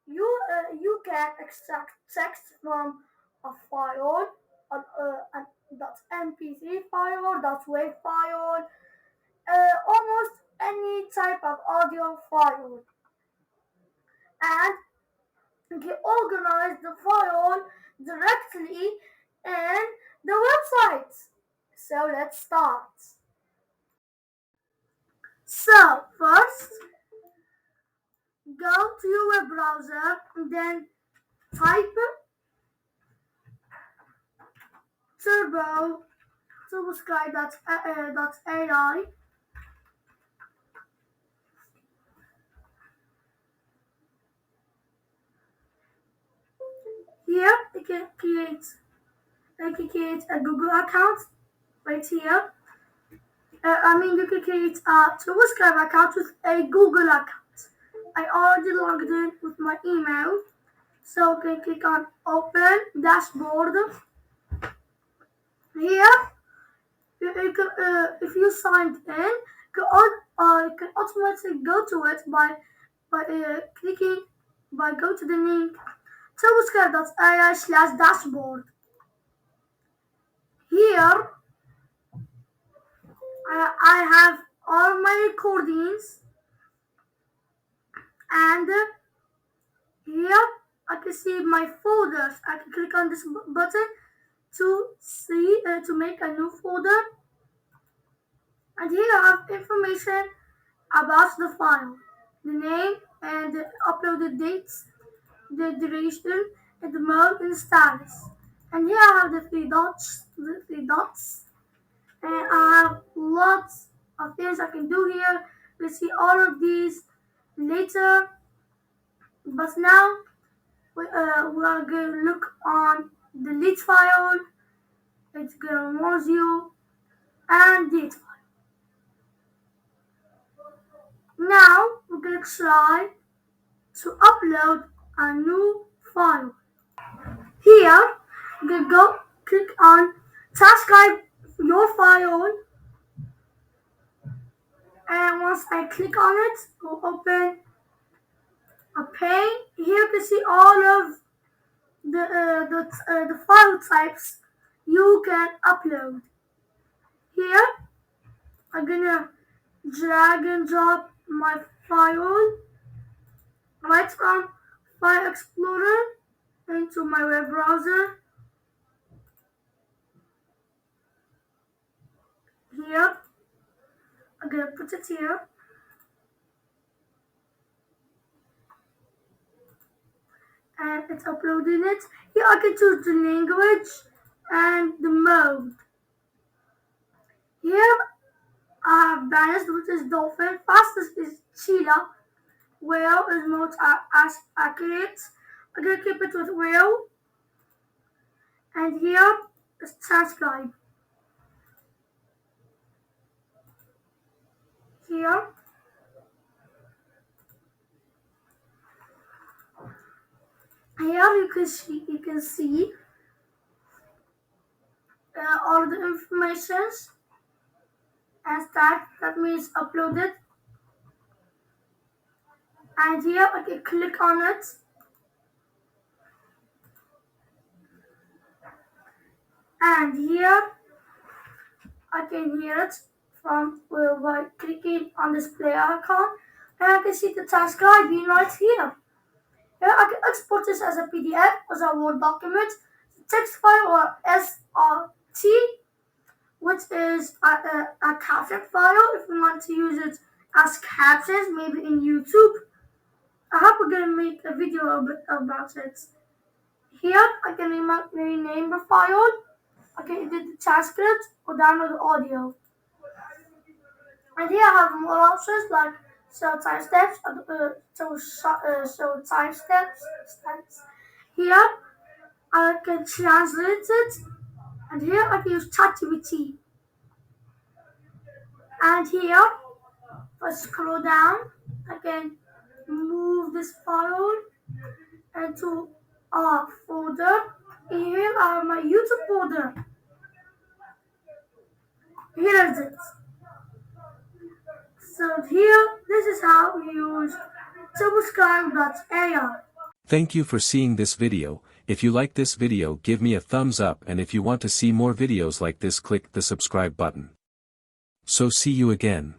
You can extract text from a file, a .mp3 file, .wav file, almost any type of audio file, and you organize the file directly in the website. So let's start. So first, go to your web browser and then type turbo turboscribe.ai. Here you can create a Google account right here. You can create a Turboscribe account with a Google account. I already logged in with my email, so you can click on Open Dashboard. Here, if you signed in, you can automatically go to it by go to the link turboscribe.ai/dashboard. Here, I have all my recordings, and here I can see my folders. I can click on this button to make a new folder, and here I have information about the file, the name and the uploaded dates, the duration, and the mode and status. And here I have the three dots, and I have lots of things I can do here. We'll see all of these later, but now we are going to look on the delete file. It's going to remove you and delete file. Now we're going to try to upload a new file. Here, you can go click on transcribe your file, and once I click on it, it will open a pane. Here you can see all of the file types you can upload. Here, I'm gonna drag and drop my file right from File Explorer into my web browser. Here, I'm gonna put it here. And it's uploading it. Here I can choose the language and the mode. Here I have balanced, which is dolphin, fastest is cheetah, whale is most accurate. I'm gonna keep it with whale. And here is transcribe. Here you can see all the informations and that means uploaded. And here I can click on it, and here I can hear it from by clicking on this player icon, and I can see the transcribing right here. Here I can export this as a PDF, as a Word document, text file, or SRT, which is a caption file if we want to use it as captions, maybe in YouTube. I hope we're going to make a video about it. Here I can rename the file. I can edit the transcript or download the audio. And here I have more options like show timestamps, show timestamps. Here I can translate it, and here I can use ChatGPT. And here, if I scroll down, I can move this file into a folder. Here I have my YouTube folder. Here is it. So here, this is how we use Turboscribe.ai. Thank you for seeing this video. If you like this video, give me a thumbs up, and if you want to see more videos like this, click the subscribe button. So see you again.